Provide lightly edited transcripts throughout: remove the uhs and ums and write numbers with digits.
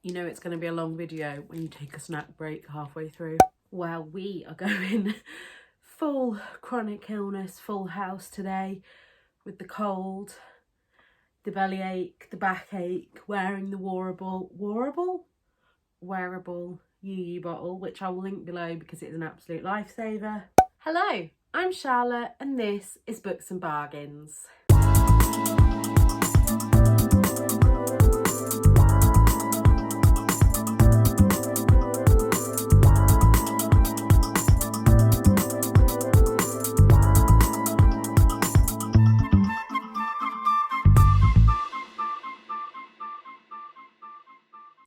You know it's going to be a long video when you take a snack break halfway through. Well, we are going full chronic illness, full house today with the cold, the bellyache, the backache, wearing the wearable UU bottle, which I will link below because it is an absolute lifesaver. Hello, I'm Charlotte and this is Books and Bargains.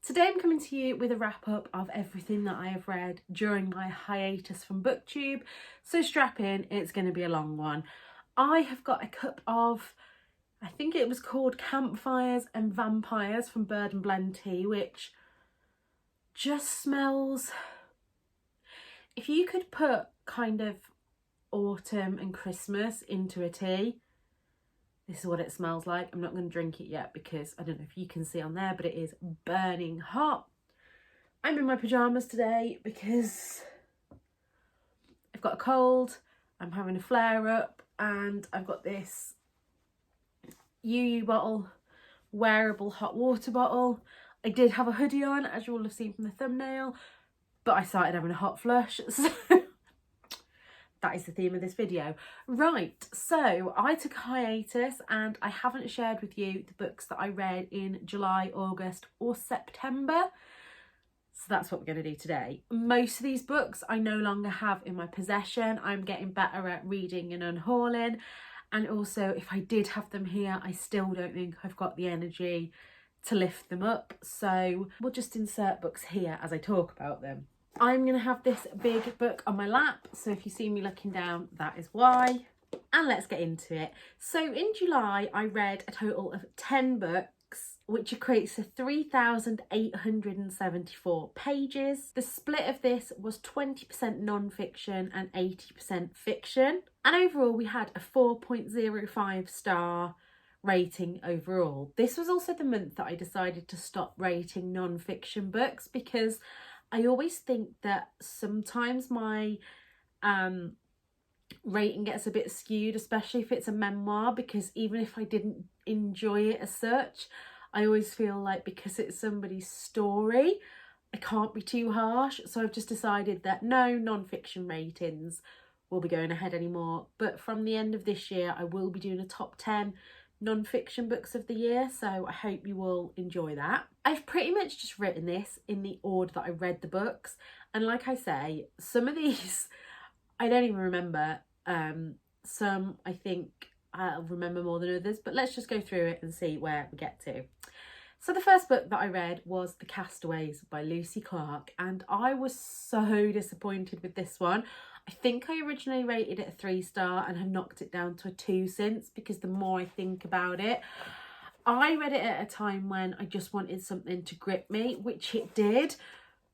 Today I'm coming to you with a wrap up of everything that I have read during my hiatus from BookTube, so strap in, it's going to be a long one. I have got a cup of, I think it was called Campfires and Vampires from Bird and Blend Tea, which just smells, if you could put kind of autumn and Christmas into a tea, this is what it smells like. I'm not going to drink it yet because I don't know if you can see on there, but it is burning hot. I'm in my pyjamas today because I've got a cold, I'm having a flare up, and I've got this UU bottle, wearable hot water bottle. I did have a hoodie on, as you all have seen from the thumbnail, but I started having a hot flush, so that is the theme of this video. Right, so I took a hiatus and I haven't shared with you the books that I read in July, August or September. So that's what we're going to do today. Most of these books I no longer have in my possession. I'm getting better at reading and unhauling. And also, if I did have them here, I still don't think I've got the energy to lift them up. So we'll just insert books here as I talk about them. I'm going to have this big book on my lap, so if you see me looking down, that is why. And let's get into it. So in July, I read a total of 10 books, which equates to 3,874 pages. The split of this was 20% non-fiction and 80% fiction. And overall, we had a 4.05 star rating overall. This was also the month that I decided to stop rating non-fiction books because I always think that sometimes my rating gets a bit skewed, especially if it's a memoir, because even if I didn't enjoy it as such, I always feel like because it's somebody's story, I can't be too harsh. So I've just decided that no non-fiction ratings will be going ahead anymore. But from the end of this year, I will be doing a top 10 non-fiction books of the year, so I hope you will enjoy that. I've pretty much just written this in the order that I read the books, and like I say, some of these I don't even remember. Some I think I'll remember more than others, but let's just go through it and see where we get to. So the first book that I read was The Castaways by Lucy Clarke, and I was so disappointed with this one. I think I originally rated it a 3-star and have knocked it down to a 2 since, because the more I think about it, I read it at a time when I just wanted something to grip me, which it did.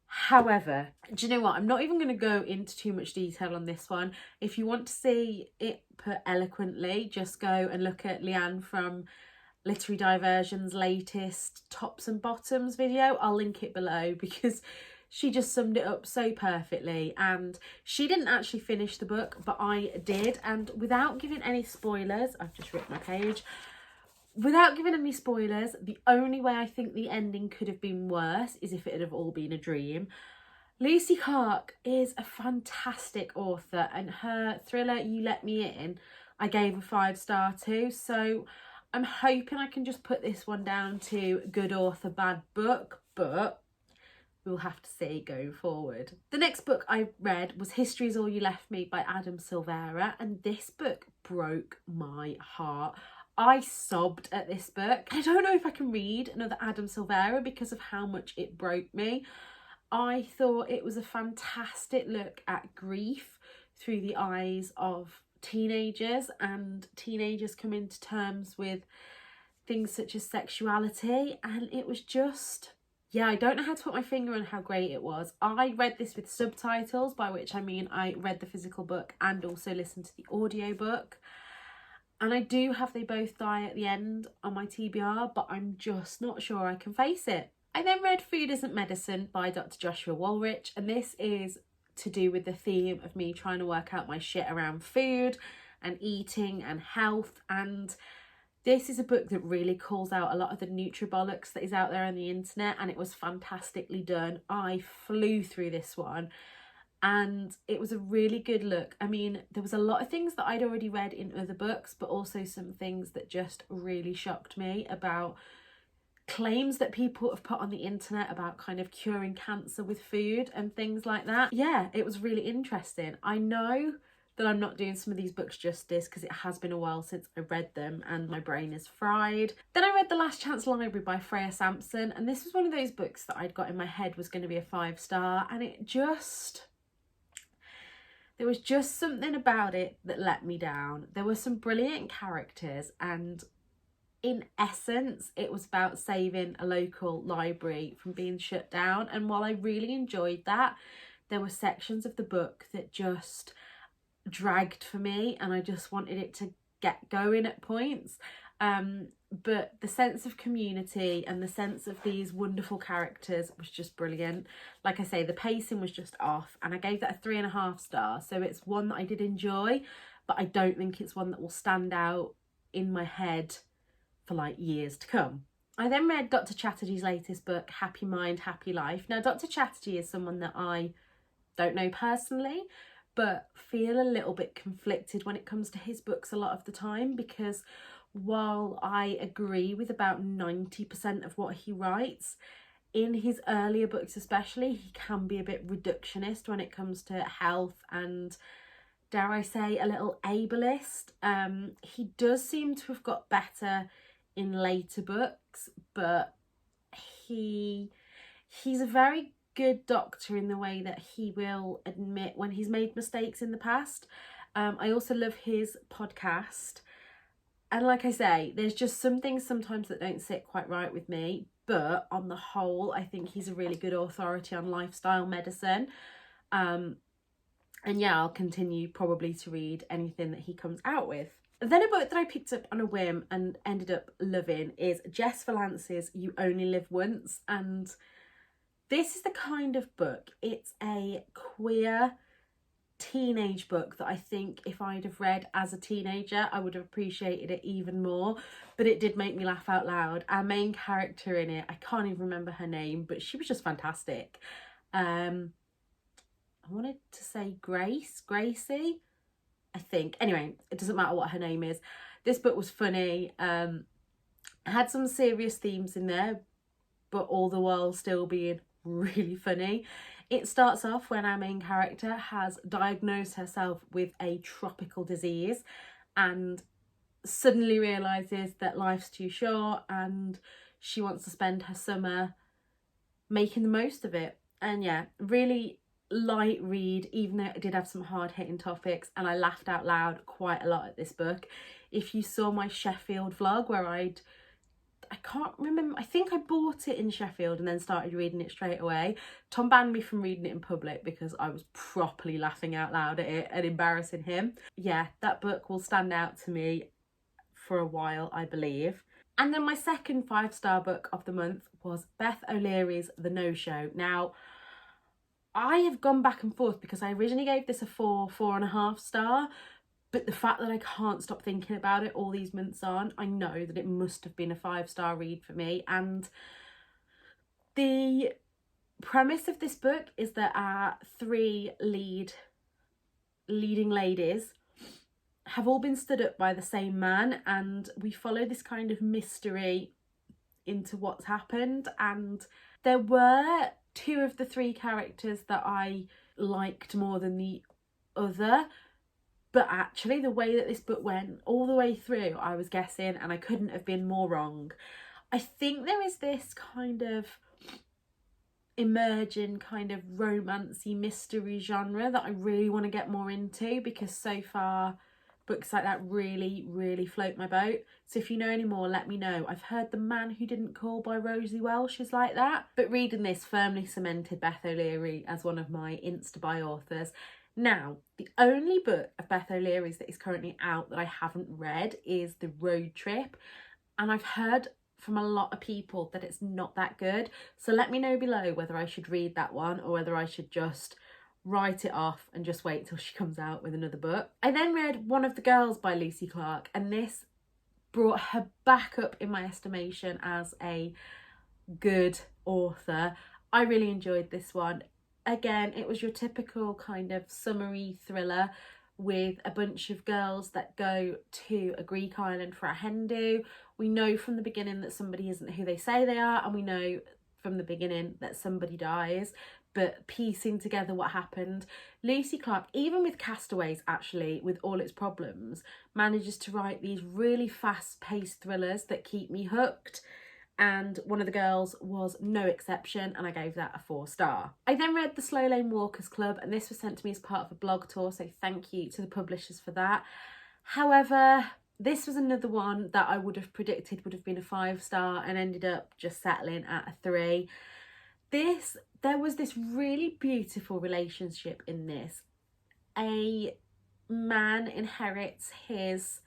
However, do you know what? I'm not even going to go into too much detail on this one. If you want to see it put eloquently, just go and look at Leanne from Literary Diversion's latest Tops and Bottoms video. I'll link it below because she just summed it up so perfectly, and she didn't actually finish the book, but I did. And without giving any spoilers, I've just ripped my page. Without giving any spoilers, the only way I think the ending could have been worse is if it had have all been a dream. Lucy Clarke is a fantastic author, and her thriller You Let Me In, I gave a 5-star to. So I'm hoping I can just put this one down to good author, bad book, but we'll have to see going forward. The next book I read was History's All You Left Me by Adam Silvera, and this book broke my heart. I sobbed at this book. I don't know if I can read another Adam Silvera because of how much it broke me. I thought it was a fantastic look at grief through the eyes of teenagers, and teenagers coming to terms with things such as sexuality, and it was just, yeah, I don't know how to put my finger on how great it was. I read this with subtitles, by which I mean I read the physical book and also listened to the audiobook. And I do have They Both Die at the end on my TBR, but I'm just not sure I can face it. I then read Food Isn't Medicine by Dr. Joshua Woolrich, and this is to do with the theme of me trying to work out my shit around food and eating and health. And this is a book that really calls out a lot of the nutribolics that is out there on the internet, and it was fantastically done. I flew through this one and it was a really good look. I mean, there was a lot of things that I'd already read in other books, but also some things that just really shocked me about claims that people have put on the internet about kind of curing cancer with food and things like that. Yeah, it was really interesting. I know that I'm not doing some of these books justice because it has been a while since I read them and my brain is fried. Then I read The Last Chance Library by Freya Sampson, and this was one of those books that I'd got in my head was going to be a 5-star, and there was just something about it that let me down. There were some brilliant characters, and in essence, it was about saving a local library from being shut down. And while I really enjoyed that, there were sections of the book that just dragged for me and I just wanted it to get going at points. But the sense of community and the sense of these wonderful characters was just brilliant. Like I say, the pacing was just off, and I gave that a 3.5 stars. So it's one that I did enjoy, but I don't think it's one that will stand out in my head for like years to come. I then read Dr. Chatterjee's latest book, Happy Mind, Happy Life. Now, Dr. Chatterjee is someone that I don't know personally, but feel a little bit conflicted when it comes to his books a lot of the time, because while I agree with about 90% of what he writes, in his earlier books especially, he can be a bit reductionist when it comes to health and, dare I say, a little ableist. He does seem to have got better in later books, but he's a very good doctor in the way that he will admit when he's made mistakes in the past. I also love his podcast, and like I say, there's just some things sometimes that don't sit quite right with me, but on the whole I think he's a really good authority on lifestyle medicine. And yeah, I'll continue probably to read anything that he comes out with. Then a book that I picked up on a whim and ended up loving is Jess Valance's You Only Live Once. And this is the kind of book, it's a queer teenage book that I think if I'd have read as a teenager, I would have appreciated it even more. But it did make me laugh out loud. Our main character in it, I can't even remember her name, but she was just fantastic. I wanted to say Gracie, I think. Anyway, it doesn't matter what her name is. This book was funny. Had some serious themes in there, but all the while still being really funny. It starts off when our main character has diagnosed herself with a tropical disease and suddenly realises that life's too short and she wants to spend her summer making the most of it. And yeah, really light read, even though it did have some hard-hitting topics, and I laughed out loud quite a lot at this book. If you saw my Sheffield vlog where I can't remember, I think I bought it in Sheffield and then started reading it straight away. Tom banned me from reading it in public because I was properly laughing out loud at it and embarrassing him. Yeah, that book will stand out to me for a while, I believe. And then my second 5-star book of the month was Beth O'Leary's The No-Show. Now, I have gone back and forth because I originally gave this a 4.5 star, but the fact that I can't stop thinking about it all these months on, I know that it must have been a 5-star read for me. And the premise of this book is that our 3 leading ladies have all been stood up by the same man, and we follow this kind of mystery into what's happened. And there were 2 of the 3 characters that I liked more than the other, but actually the way that this book went all the way through, I was guessing and I couldn't have been more wrong. I think there is this kind of emerging kind of romancy mystery genre that I really want to get more into, because so far books like that really float my boat. So if you know any more, let me know. I've heard The Man Who Didn't Call by Rosie Welsh is like that, but reading this firmly cemented Beth O'Leary as one of my insta-buy authors. Now, the only book of Beth O'Leary's that is currently out that I haven't read is The Road Trip, and I've heard from a lot of people that it's not that good. So let me know below whether I should read that one or whether I should just write it off and just wait till she comes out with another book. I then read One of the Girls by Lucy Clark, and this brought her back up in my estimation as a good author. I really enjoyed this one. Again, it was your typical kind of summery thriller with a bunch of girls that go to a Greek island for a hen do. We know from the beginning that somebody isn't who they say they are, and we know from the beginning that somebody dies, but piecing together what happened, Lucy Clark, even with Castaways actually, with all its problems, manages to write these really fast-paced thrillers that keep me hooked. And One of the Girls was no exception, and I gave that a 4-star. I then read The Slow Lane Walkers Club, and this was sent to me as part of a blog tour, so thank you to the publishers for that. However, this was another one that I would have predicted would have been a 5-star and ended up just settling at a 3. There was this really beautiful relationship in this. A man inherits his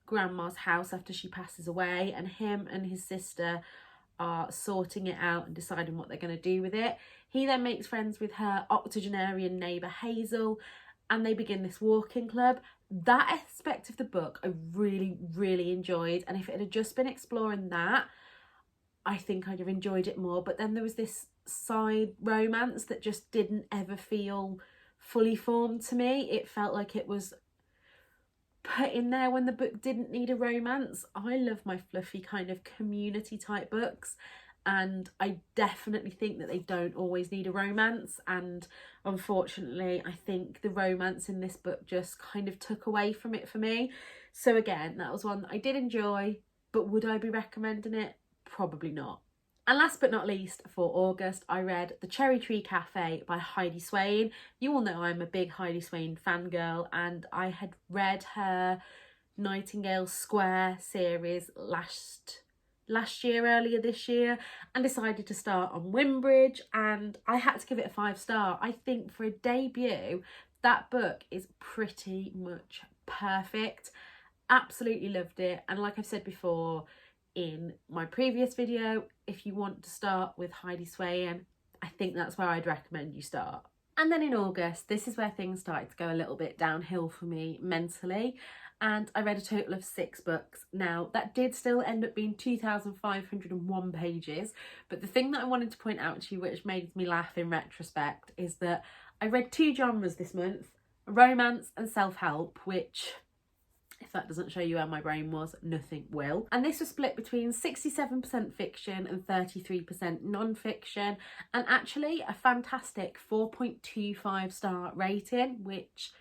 grandma's house after she passes away, and him and his sister are sorting it out and deciding what they're going to do with it. He then makes friends with her octogenarian neighbour Hazel, and they begin this walking club. That aspect of the book I really enjoyed, and if it had just been exploring that, I think I'd have enjoyed it more. But then there was this side romance that just didn't ever feel fully formed to me. It felt like it was put in there when the book didn't need a romance. I love my fluffy kind of community type books, and I definitely think that they don't always need a romance, and unfortunately I think the romance in this book just kind of took away from it for me. So again, that was one that I did enjoy, but would I be recommending it? Probably not. And last but not least, for August, I read The Cherry Tree Cafe by Heidi Swain. You all know I'm a big Heidi Swain fangirl, and I had read her Nightingale Square series last year, earlier this year, and decided to start on Wimbridge, and I had to give it a 5-star. I think for a debut, that book is pretty much perfect. Absolutely loved it, and like I've said before in my previous video, if you want to start with Heidi Swain, I think that's where I'd recommend you start. And then in August, this is where things started to go a little bit downhill for me mentally, and I read a total of 6 books. Now, that did still end up being 2,501 pages, but the thing that I wanted to point out to you, which made me laugh in retrospect, is that I read 2 genres this month, romance and self-help, which, if that doesn't show you where my brain was, nothing will. And this was split between 67% fiction and 33% non-fiction, and actually a fantastic 4.25-star rating, which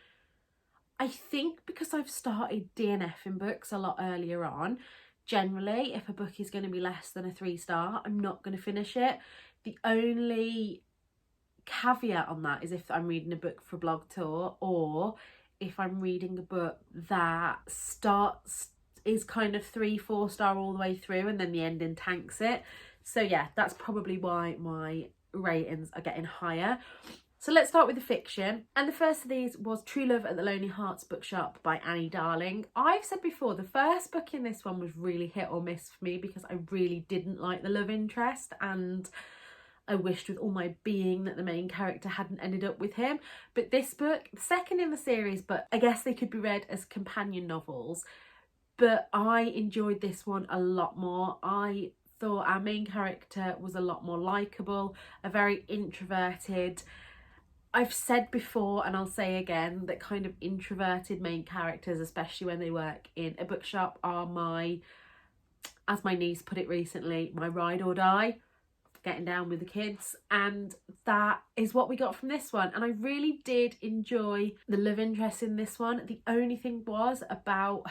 I think because I've started DNFing books a lot earlier on, generally if a book is going to be less than a 3-star, I'm not going to finish it. The only caveat on that is if I'm reading a book for blog tour, or if I'm reading a book that is kind of 3-4 star all the way through and then the ending tanks it. So yeah, that's probably why my ratings are getting higher. So let's start with the fiction. And the first of these was True Love at the Lonely Hearts Bookshop by Annie Darling. I've said before, the first book in this one was really hit or miss for me because I really didn't like the love interest, and I wished with all my being that the main character hadn't ended up with him. But this book, the second in the series, but I guess they could be read as companion novels, but I enjoyed this one a lot more. I thought our main character was a lot more likeable, a very introverted, I've said before and I'll say again that kind of introverted main characters, especially when they work in a bookshop, are my, as my niece put it recently, my ride or die, getting down with the kids, and that is what we got from this one. And I really did enjoy the love interest in this one. The only thing was about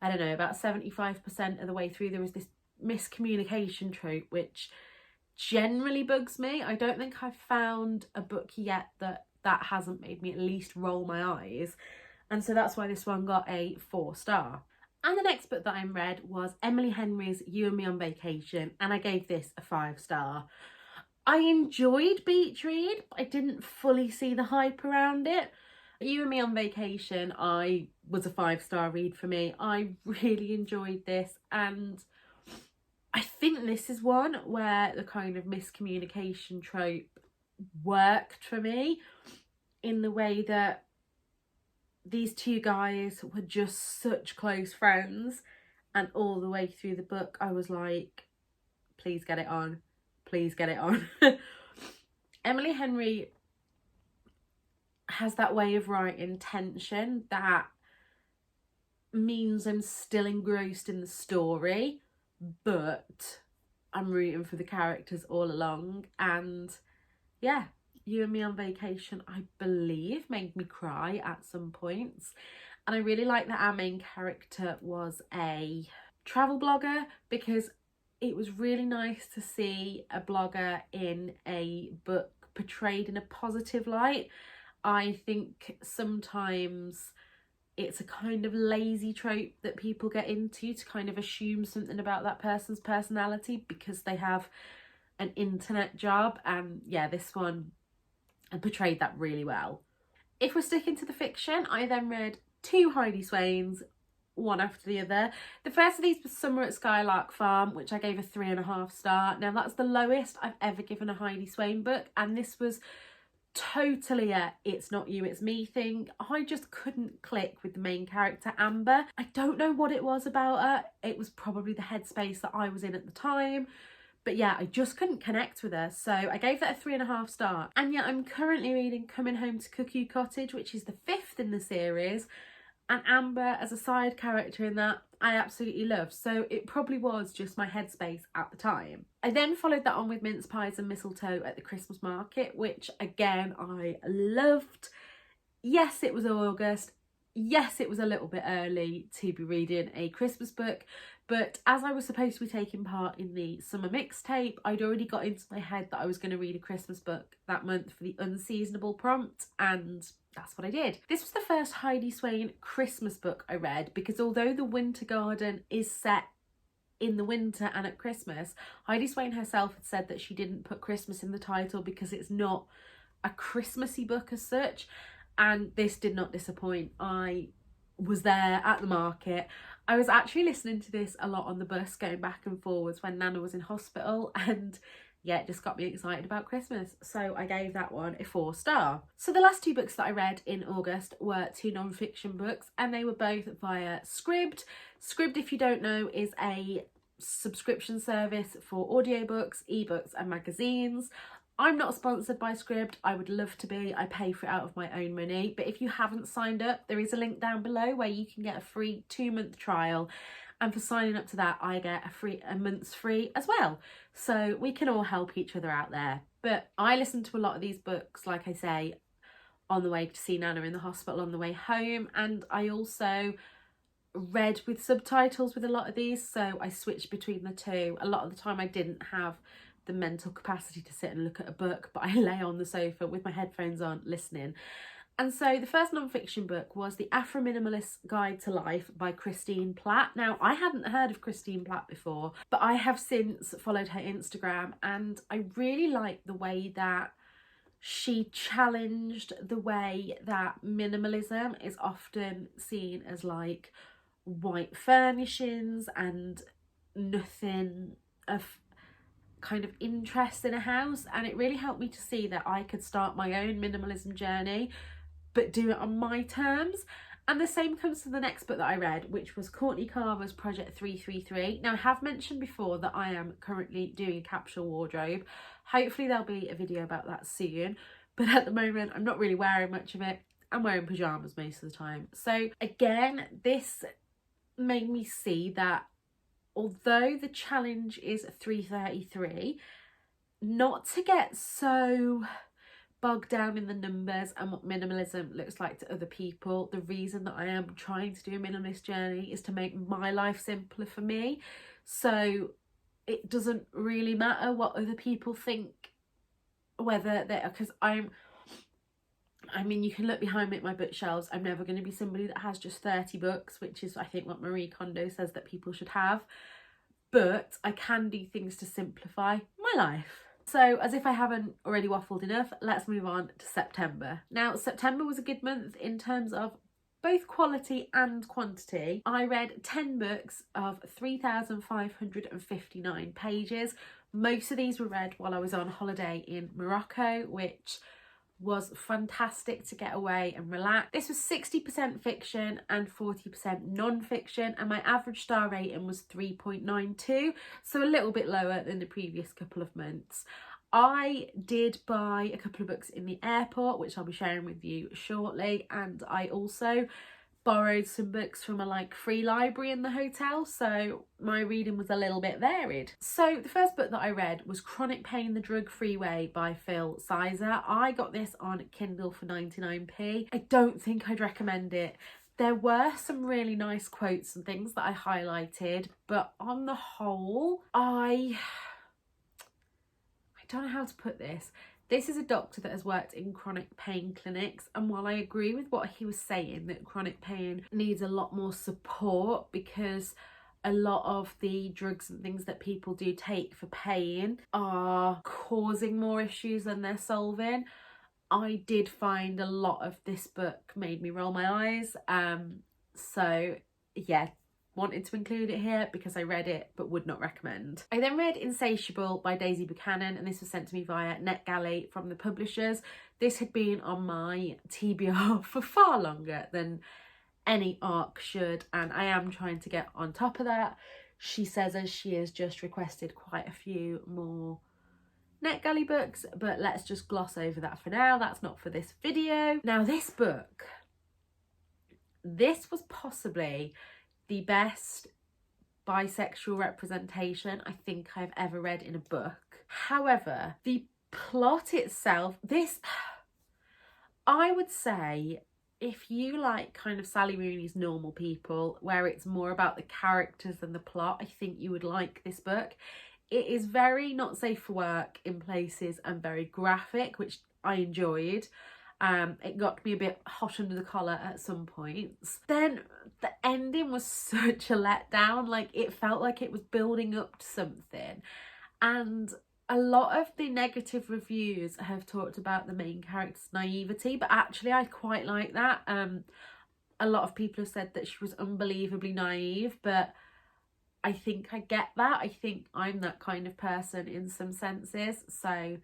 75% of the way through there was this miscommunication trope, which generally bugs me. I don't think I've found a book yet that hasn't made me at least roll my eyes, and so that's why this one got a 4-star. And the next book that I read was Emily Henry's You and Me on Vacation, and I gave this a 5-star. I enjoyed Beach Read, but I didn't fully see the hype around it. You and Me on Vacation was a 5-star read for me. I really enjoyed this, and I think this is one where the kind of miscommunication trope worked for me, in the way that these two guys were just such close friends, and all the way through the book I was like, please get it on, please get it on. Emily Henry has that way of writing tension that means I'm still engrossed in the story, but I'm rooting for the characters all along. And yeah, You and Me on Vacation, I believe, made me cry at some points. And I really like that our main character was a travel blogger, because it was really nice to see a blogger in a book portrayed in a positive light. I think sometimes it's a kind of lazy trope that people get into, to kind of assume something about that person's personality because they have an internet job. And yeah, this one portrayed that really well. If we're sticking to the fiction, I then read 2 Heidi Swains, one after the other. The first of these was Summer at Skylark Farm, which I gave a 3.5 star. Now that's the lowest I've ever given a Heidi Swain book, and this was totally a it's not you, it's me thing. I just couldn't click with the main character, Amber. I don't know what it was about her. It was probably the headspace that I was in at the time. But yeah, I just couldn't connect with her. So I gave that a 3.5 star. And yet I'm currently reading Coming Home to Cuckoo Cottage, which is the 5th in the series. And Amber as a side character in that, I absolutely love. So it probably was just my headspace at the time. I then followed that on with Mince Pies and Mistletoe at the Christmas market, which again, I loved. Yes, it was August. Yes, it was a little bit early to be reading a Christmas book, but as I was supposed to be taking part in the summer mixtape, I'd already got into my head that I was going to read a Christmas book that month for the unseasonable prompt, and that's what I did. This was the first Heidi Swain Christmas book I read, because although The Winter Garden is set in the winter and at Christmas, Heidi Swain herself had said that she didn't put Christmas in the title because it's not a Christmassy book as such. And this did not disappoint. I was there at the market. I was actually listening to this a lot on the bus going back and forwards when Nana was in hospital, and yeah, it just got me excited about Christmas. So I gave that one a 4 star. So the last 2 books that I read in August were 2 non-fiction books, and they were both via Scribd. Scribd, if you don't know, is a subscription service for audiobooks, ebooks and magazines. I'm not sponsored by Scribd. I would love to be. I pay for it out of my own money. But if you haven't signed up, there is a link down below where you can get a free 2-month trial. And for signing up to that, I get a month's free as well. So we can all help each other out there. But I listen to a lot of these books, like I say, on the way to see Nana in the hospital, on the way home. And I also read with subtitles with a lot of these. So I switched between the two. A lot of the time I didn't have the mental capacity to sit and look at a book, but I lay on the sofa with my headphones on listening. And so the first non-fiction book was The Afro-Minimalist Guide to Life by Christine Platt. Now, I hadn't heard of Christine Platt before, but I have since followed her Instagram, and I really like the way that she challenged the way that minimalism is often seen as like white furnishings and nothing of kind of interest in a house. And it really helped me to see that I could start my own minimalism journey but do it on my terms. And the same comes to the next book that I read, which was Courtney Carver's Project 333. Now, I have mentioned before that I am currently doing a capsule wardrobe. Hopefully there'll be a video about that soon, but at the moment I'm not really wearing much of it. I'm wearing pyjamas most of the time. So again, this made me see that although the challenge is 333, not to get so bogged down in the numbers and what minimalism looks like to other people. The reason that I am trying to do a minimalist journey is to make my life simpler for me. So it doesn't really matter what other people think, whether they're, because I mean, you can look behind me at my bookshelves. I'm never going to be somebody that has just 30 books, which is, I think, what Marie Kondo says that people should have. But I can do things to simplify my life. So, as if I haven't already waffled enough, let's move on to September. Now, September was a good month in terms of both quality and quantity. I read 10 books of 3,559 pages. Most of these were read while I was on holiday in Morocco, which was fantastic to get away and relax. This was 60% fiction and 40% non-fiction, and my average star rating was 3.92, so a little bit lower than the previous couple of months. I did buy a couple of books in the airport, which I'll be sharing with you shortly, and I also borrowed some books from a free library in the hotel, so my reading was a little bit varied. So the first book that I read was Chronic Pain, the Drug-Free Way by Phil Sizer. I got this on Kindle for 99p. I don't think I'd recommend it. There were some really nice quotes and things that I highlighted, but on the whole, I don't know how to put this. This is a doctor that has worked in chronic pain clinics, and while I agree with what he was saying, that chronic pain needs a lot more support because a lot of the drugs and things that people do take for pain are causing more issues than they're solving, I did find a lot of this book made me roll my eyes. So yeah, wanted to include it here because I read it but would not recommend. I then read Insatiable by Daisy Buchanan, and this was sent to me via NetGalley from the publishers. This had been on my TBR for far longer than any ARC should, and I am trying to get on top of that. She says as she has just requested quite a few more NetGalley books, but let's just gloss over that for now. That's not for this video. Now this book, this was possibly the best bisexual representation I think I've ever read in a book. However, the plot itself, I would say, if you like kind of Sally Rooney's Normal People, where it's more about the characters than the plot, I think you would like this book. It is very not safe for work in places and very graphic, which I enjoyed. It got me a bit hot under the collar at some points. Then the ending was such a letdown. It felt like it was building up to something, and a lot of the negative reviews have talked about the main character's naivety, but actually I quite like that. A lot of people have said that she was unbelievably naive, but I think I get that. I think I'm that kind of person in some senses. So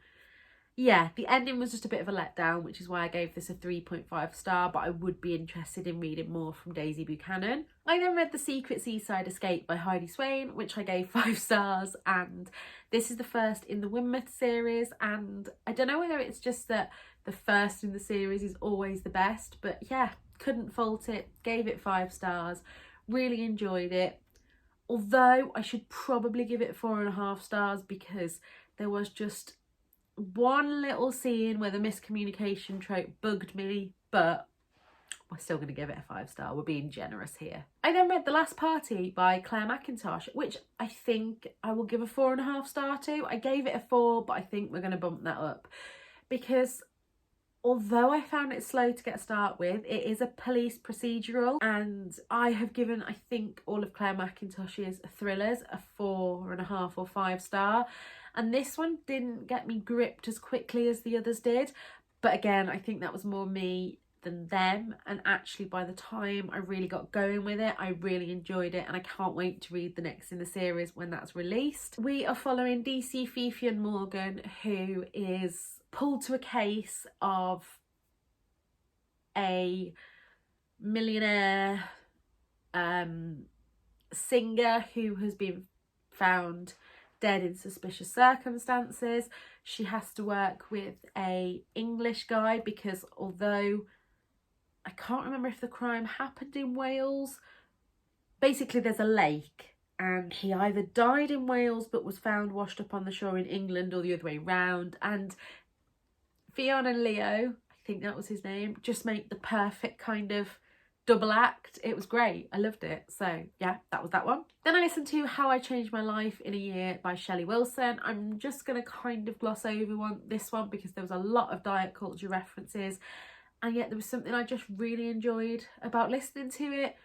yeah, the ending was just a bit of a letdown, which is why I gave this a 3.5 star, but I would be interested in reading more from Daisy Buchanan. I then read The Secret Seaside Escape by Heidi Swain, which I gave 5 stars, and this is the first in the Winmouth series, and I don't know whether it's just that the first in the series is always the best, but yeah, couldn't fault it, gave it 5 stars, really enjoyed it. Although I should probably give it 4.5 stars because there was just one little scene where the miscommunication trope bugged me, but we're still going to give it a 5 star. We're being generous here. I then read The Last Party by Claire McIntosh, which I think I will give a 4.5 star to. I gave it a 4, but I think we're going to bump that up because although I found it slow to get started with, it is a police procedural, and I have given, I think, all of Claire McIntosh's thrillers a 4.5 or 5 star. And this one didn't get me gripped as quickly as the others did. But again, I think that was more me than them. And actually, by the time I really got going with it, I really enjoyed it. And I can't wait to read the next in the series when that's released. We are following DC Fifian Morgan, who is pulled to a case of a millionaire singer who has been found dead in suspicious circumstances. She has to work with a English guy because although I can't remember if the crime happened in Wales, basically there's a lake and he either died in Wales but was found washed up on the shore in England or the other way round, and Fionn and Leo, I think that was his name, just make the perfect kind of double act. It was great. I loved it. So yeah, that was that one. Then I listened to How I Changed My Life in a Year by Shelley Wilson. I'm just going to kind of gloss over this one because there was a lot of diet culture references, and yet there was something I just really enjoyed about listening to it,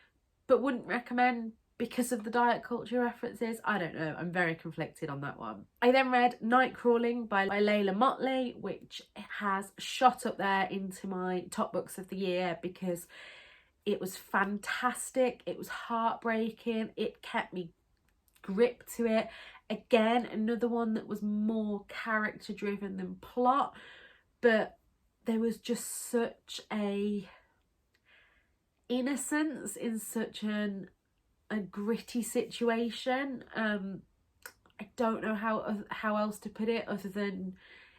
but wouldn't recommend because of the diet culture references. I don't know. I'm very conflicted on that one. I then read Night Crawling by Layla Motley, which has shot up there into my top books of the year because It was fantastic. It was heartbreaking. It kept me gripped to it. Again, another one that was more character driven than plot, but there was just such a innocence in such a gritty situation. I don't know how else to put it other than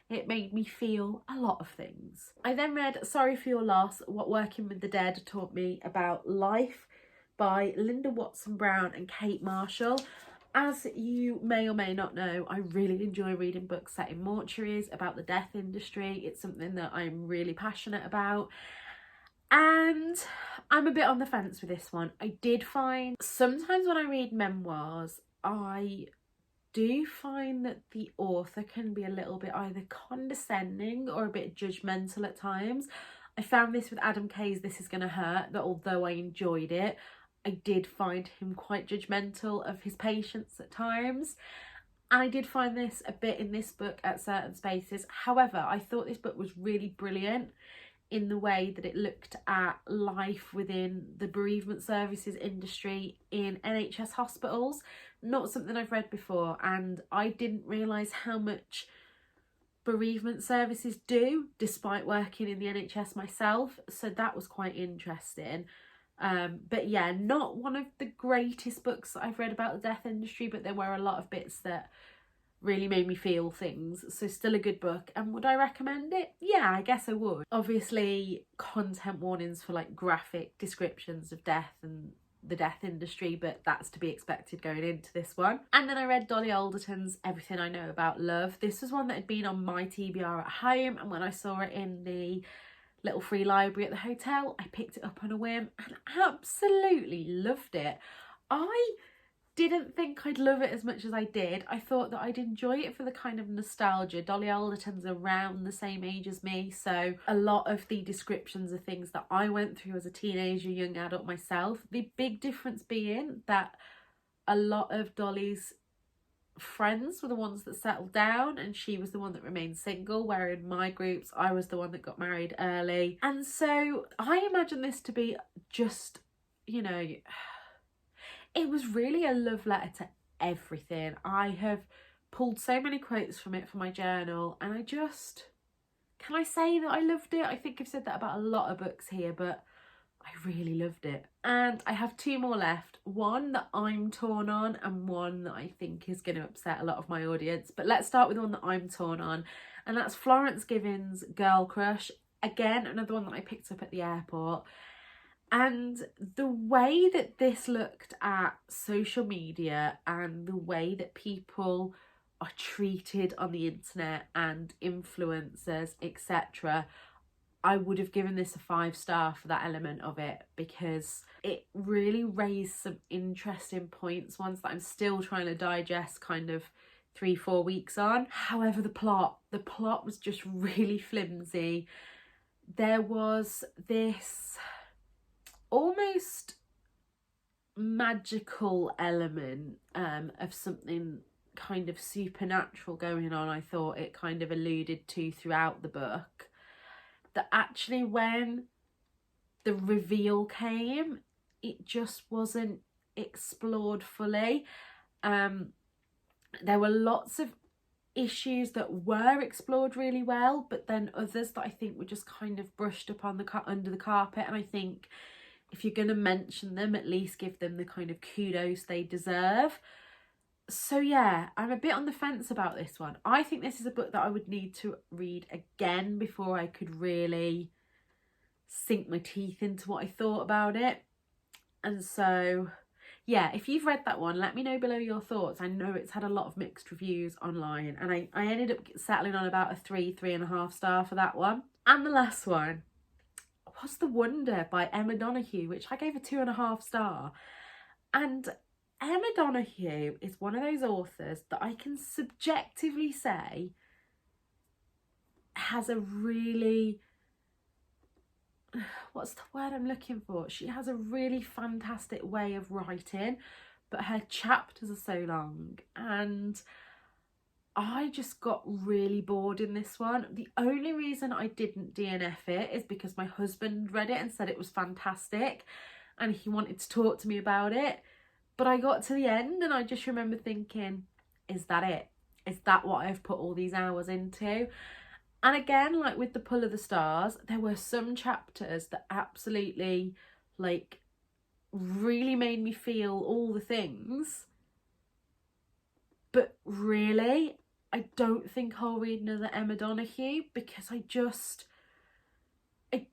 it made me feel a lot of things. I then read Sorry for Your Loss, What Working with the Dead Taught Me About Life by Linda Watson-Brown and Kate Marshall. As you may or may not know, I really enjoy reading books set in mortuaries about the death industry. It's something that I'm really passionate about. And I'm a bit on the fence with this one. I did find sometimes when I read memoirs, I do find that the author can be a little bit either condescending or a bit judgmental at times. I found this with Adam Kay's This Is Gonna Hurt, that although I enjoyed it, I did find him quite judgmental of his patients at times. And I did find this a bit in this book at certain spaces. However, I thought this book was really brilliant in the way that it looked at life within the bereavement services industry in NHS hospitals. Not something I've read before, and I didn't realise how much bereavement services do, despite working in the NHS myself, so that was quite interesting. But yeah, not one of the greatest books that I've read about the death industry, but there were a lot of bits that really made me feel things, so still a good book. And would I recommend it? Yeah, I guess I would. Obviously content warnings for like graphic descriptions of death and the death industry, but that's to be expected going into this one. And then I read Dolly Alderton's Everything I Know About Love. This was one that had been on my TBR at home, and when I saw it in the little free library at the hotel, I picked it up on a whim and absolutely loved it. I didn't think I'd love it as much as I did. I thought that I'd enjoy it for the kind of nostalgia. Dolly Alderton's around the same age as me, so a lot of the descriptions are things that I went through as a teenager, young adult myself. The big difference being that a lot of Dolly's friends were the ones that settled down and she was the one that remained single, where in my groups I was the one that got married early. And so I imagine this to be just, you know, it was really a love letter to everything. I have pulled so many quotes from it for my journal, and I just, can I say that I loved it? I think I've said that about a lot of books here, but I really loved it. And I have two more left. One that I'm torn on and one that I think is going to upset a lot of my audience. But let's start with the one that I'm torn on, and that's Florence Given's Girl Crush. Again, another one that I picked up at the airport. And the way that this looked at social media and the way that people are treated on the internet and influencers, etc., I would have given this a 5-star for that element of it, because it really raised some interesting points, ones that I'm still trying to digest kind of 3-4 weeks on. However, the plot was just really flimsy. There was this almost magical element of something kind of supernatural going on. I thought it kind of alluded to throughout the book, that actually when the reveal came, it just wasn't explored fully. There were lots of issues that were explored really well, but then others that I think were just kind of brushed up on under the carpet. And I think if you're going to mention them, at least give them the kind of kudos they deserve. So yeah, I'm a bit on the fence about this one. I think this is a book that I would need to read again before I could really sink my teeth into what I thought about it. And so yeah, if you've read that one, let me know below your thoughts. I know it's had a lot of mixed reviews online, and I ended up settling on about a 3.5 star for that one. And the last one was The Wonder by Emma Donoghue, which I gave a 2.5 star. And Emma Donoghue is one of those authors that I can subjectively say has a really, what's the word I'm looking for? She has a really fantastic way of writing, but her chapters are so long, and I just got really bored in this one. The only reason I didn't DNF it is because my husband read it and said it was fantastic and he wanted to talk to me about it. But I got to the end and I just remember thinking, is that it? Is that what I've put all these hours into? And again, like with The Pull of the Stars, there were some chapters that absolutely, like, really made me feel all the things. But really, I don't think I'll read another Emma Donoghue because I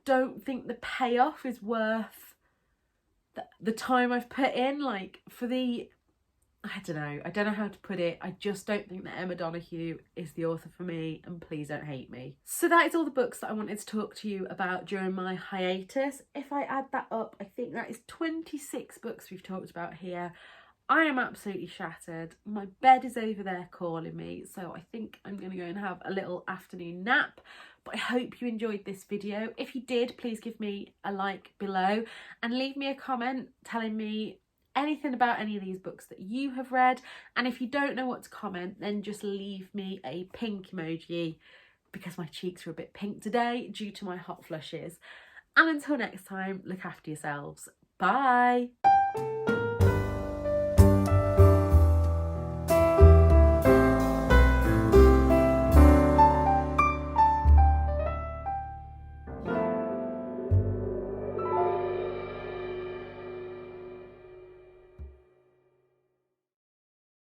don't think the payoff is worth the time I've put in. Like, for the, I don't know how to put it. I just don't think that Emma Donoghue is the author for me, and please don't hate me. So that is all the books that I wanted to talk to you about during my hiatus. If I add that up, I think that is 26 books we've talked about here. I am absolutely shattered. My bed is over there calling me, so I think I'm going to go and have a little afternoon nap. But I hope you enjoyed this video. If you did, please give me a like below and leave me a comment telling me anything about any of these books that you have read. And if you don't know what to comment, then just leave me a pink emoji because my cheeks are a bit pink today due to my hot flushes. And until next time, look after yourselves. Bye.